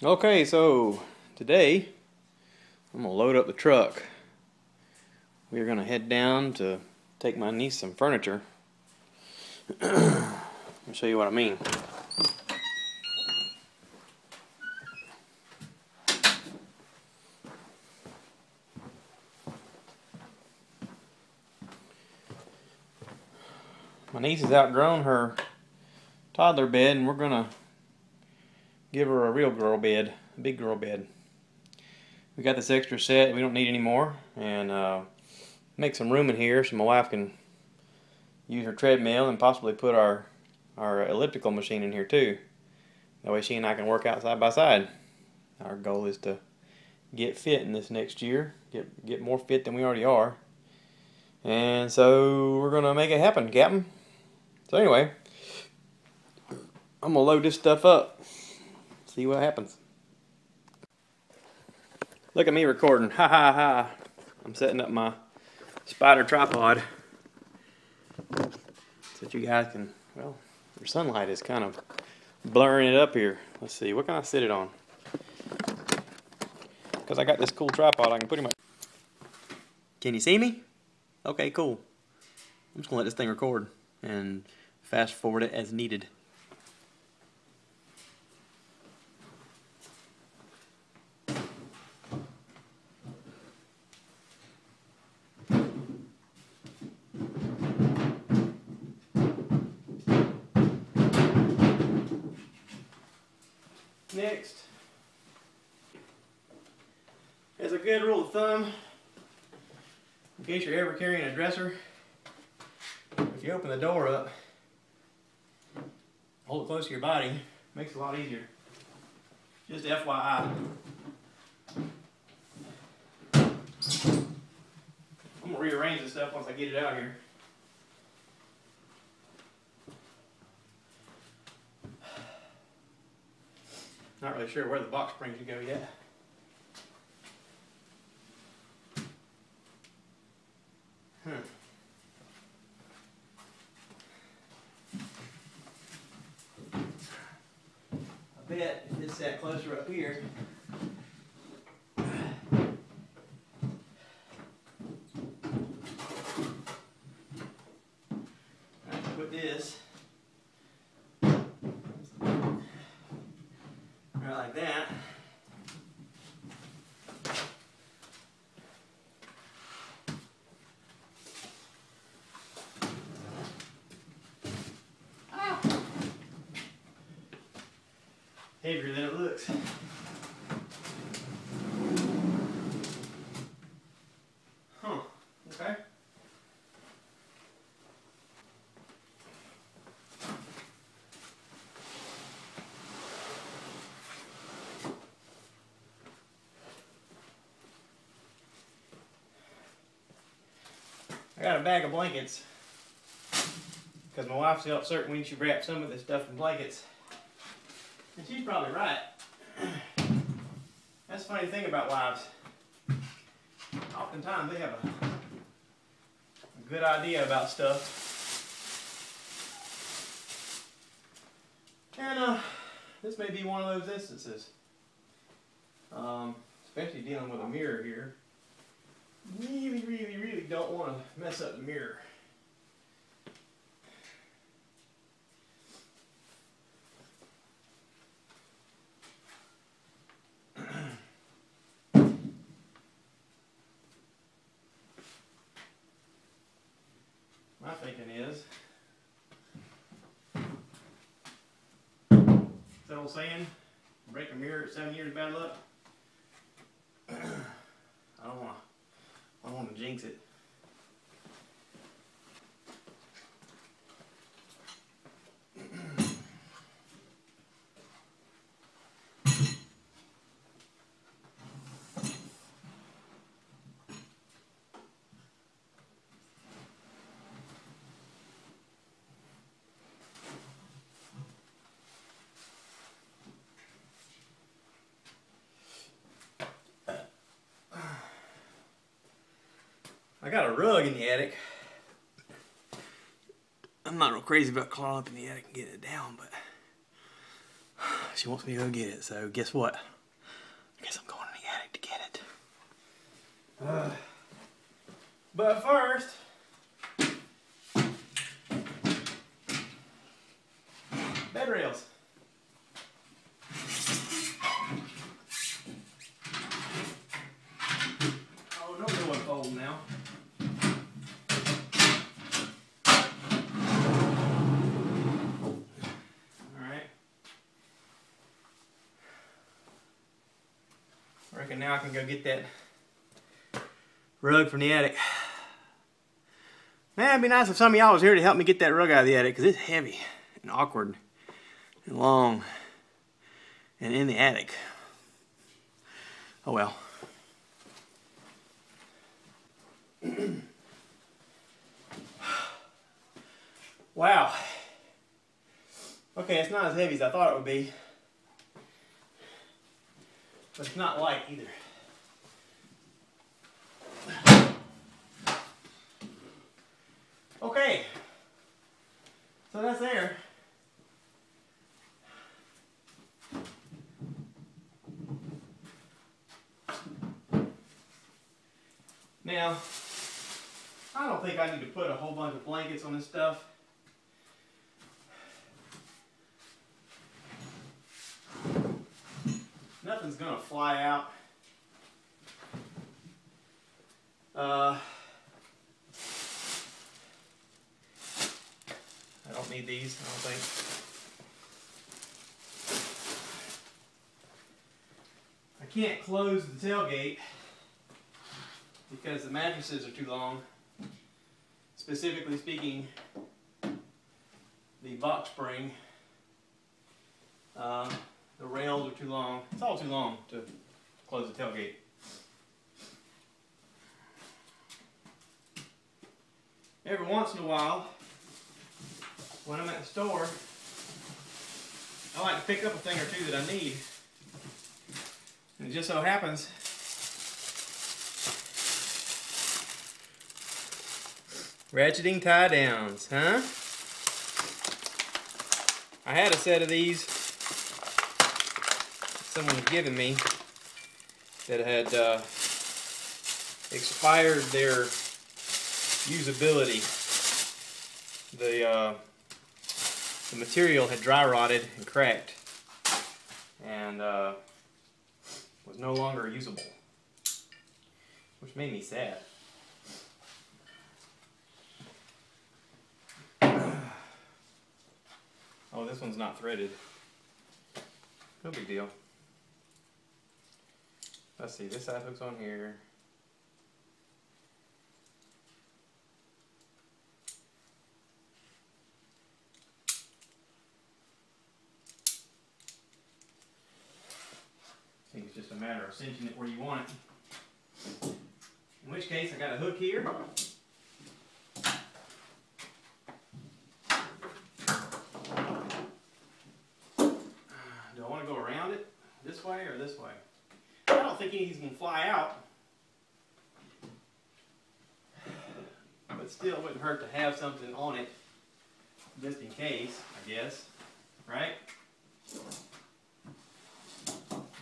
Okay, so today I'm gonna load up the truck. We're gonna head down to take my niece some furniture. I'll show you what I mean. My niece has outgrown her toddler bed, and we're gonna give her a real girl bed, a big girl bed. We got this extra set we don't need anymore, and make some room in here so my wife can use her treadmill and possibly put our elliptical machine in here too. That way she and I can work out side by side. Our goal is to get fit in this next year, get more fit than we already are. And so we're gonna make it happen, Captain. So anyway, I'm gonna load this stuff up, see what happens. Look at me recording, ha ha ha. I'm setting up my spider tripod so that you guys can, well, your sunlight is kind of blurring it up here. Let's see, what can I sit it on? Because I got this cool tripod, I can pretty much... Can you see me? Okay, cool. I'm just gonna let this thing record and fast forward it as needed. Next, as a good rule of thumb, in case you're ever carrying a dresser, if you open the door up, hold it close to your body, makes it a lot easier. Just FYI. I'm going to rearrange this stuff once I get it out here. Not really sure where the box spring should go yet. I bet if it's sat closer up here, I can put this right like that. Heavier than it looks. Huh, okay. I got a bag of blankets because my wife felt certain we should wrap some of this stuff in blankets. And she's probably right. That's the funny thing about wives. Oftentimes they have a good idea about stuff. And this may be one of those instances. Especially dealing with a mirror here. Really don't want to mess up the mirror. My thinking is, that old saying, break a mirror at 7 years of bad luck? I don't want to jinx it. I got a rug in the attic. I'm not real crazy about clawing up in the attic and getting it down, but She wants me to go get it, so guess what? I guess I'm going in the attic to get it. But first, bed rails. Oh, no one folding now. Alright. I reckon now I can go get that rug from the attic. Man, it'd be nice if some of y'all was here to help me get that rug out of the attic, because it's heavy and awkward and long and in the attic. Oh well. Wow. Okay, it's not as heavy as I thought it would be. But it's not light either. Okay. So that's there. Now, I don't think I need to put a whole bunch of blankets on this stuff. Nothing's gonna fly out. I don't need these, I don't think. I can't close the tailgate because the mattresses are too long. Specifically speaking, the box spring, the rails are too long. It's all too long to close the tailgate. Every once in a while, when I'm at the store, I like to pick up a thing or two that I need. And it just so happens ratcheting tie downs, huh? I had a set of these someone had given me that had expired their usability. The material had dry rotted and cracked and was no longer usable, which made me sad. Oh, this one's not threaded. No big deal. Let's see, this side hook's on here. I think it's just a matter of cinching it where you want it. In which case, I got a hook here. Do I want to go around it this way or this way? I don't think anything's going to fly out. But still, it wouldn't hurt to have something on it just in case, I guess. Right? Does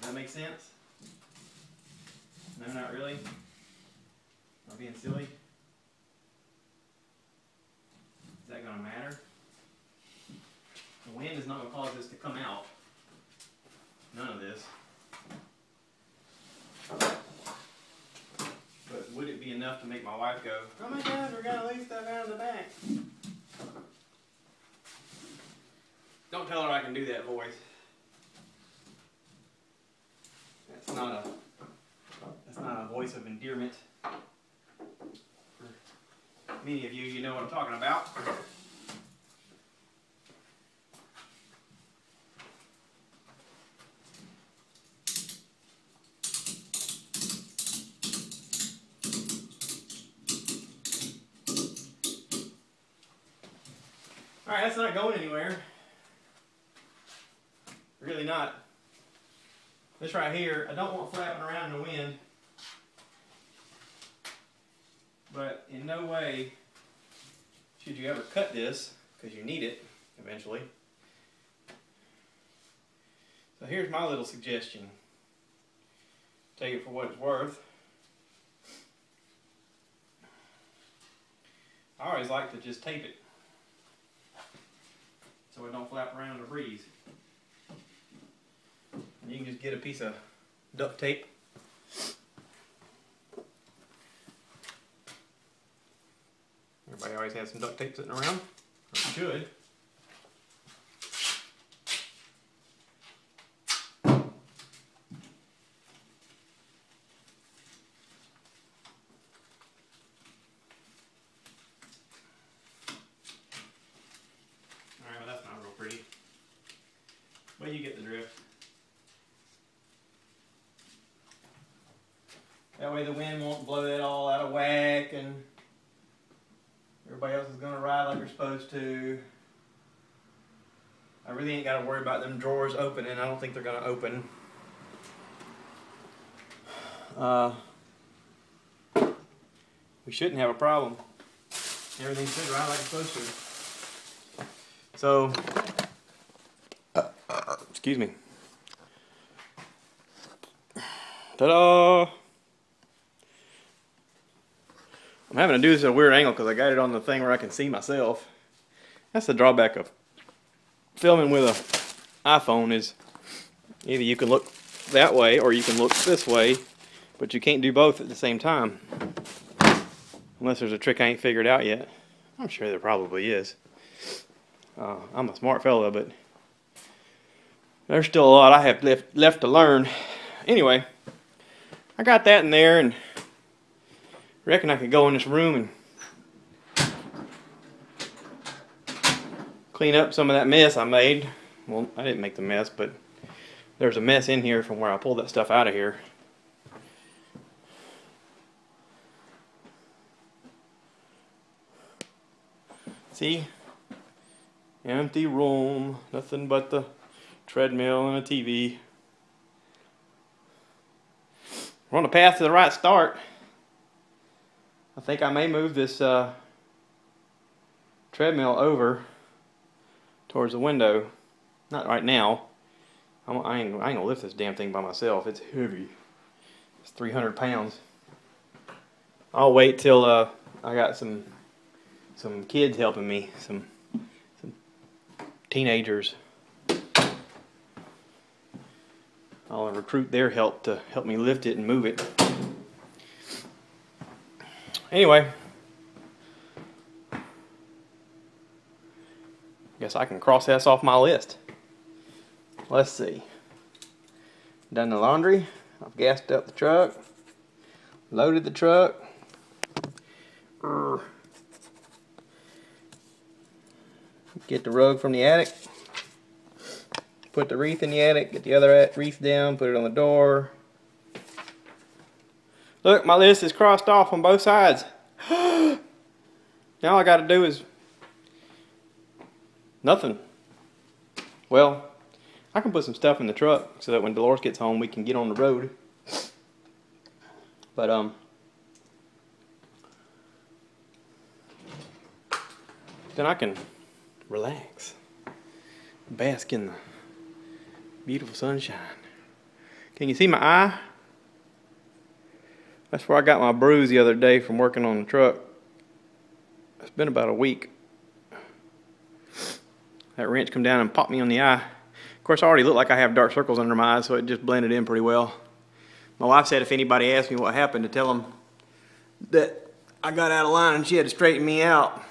that make sense? No, not really? Am I being silly? Is that going to matter? The wind is not going to cause this to come out. None of this. But would it be enough to make my wife go, oh my God, we're going to leave stuff out in the back? Don't tell her I can do that voice. That's not a voice of endearment. For many of you, you know what I'm talking about. Alright, that's not going anywhere. Really not. This right here, I don't want flapping around in the wind. But in no way should you ever cut this, because you need it eventually. So here's my little suggestion. Take it for what it's worth. I always like to just tape it so it don't flap around in the breeze. And you can just get a piece of duct tape. Everybody always has some duct tape sitting around, or should. Alright, well that's not real pretty. But you get the drift. That way the wind won't blow that all out of whack and everybody else is going to ride like they're supposed to. I really ain't got to worry about them drawers opening. I don't think they're going to open. We shouldn't have a problem. Everything should ride like it's supposed to. So, excuse me. Ta-da! I'm having to do this at a weird angle because I got it on the thing where I can see myself. That's the drawback of filming with an iPhone, is either you can look that way or you can look this way, but you can't do both at the same time. Unless there's a trick I ain't figured out yet. I'm sure there probably is. I'm a smart fella, but there's still a lot I have left to learn. Anyway, I got that in there and reckon I could go in this room and clean up some of that mess I made. Well, I didn't make the mess, but there's a mess in here from where I pulled that stuff out of here. See? Empty room, nothing but the treadmill and a TV. We're on the path to the right start. I think I may move this treadmill over towards the window. Not right now. I ain't gonna lift this damn thing by myself. It's heavy. It's 300 pounds. I'll wait till I got some kids helping me, some teenagers. I'll recruit their help to help me lift it and move it. Anyway, guess I can cross this off my list. Let's see. Done the laundry. I've gassed up the truck. Loaded the truck. Get the rug from the attic. Put the wreath in the attic. Get the other wreath down. Put it on the door. Look, my list is crossed off on both sides. Now all I got to do is nothing. Well, I can put some stuff in the truck so that when Dolores gets home we can get on the road. But then I can relax, bask in the beautiful sunshine. Can you see my eye? That's where I got my bruise the other day from working on the truck. It's been about a week. That wrench come down and popped me on the eye. Of course, I already look like I have dark circles under my eyes, so it just blended in pretty well. My wife said if anybody asked me what happened, to tell them that I got out of line and she had to straighten me out.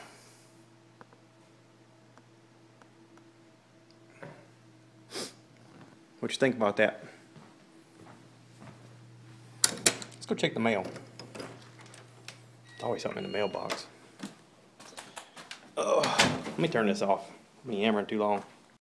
What you think about that? Let's go check the mail. There's always something in the mailbox. Let me turn this off. I've been yammering too long.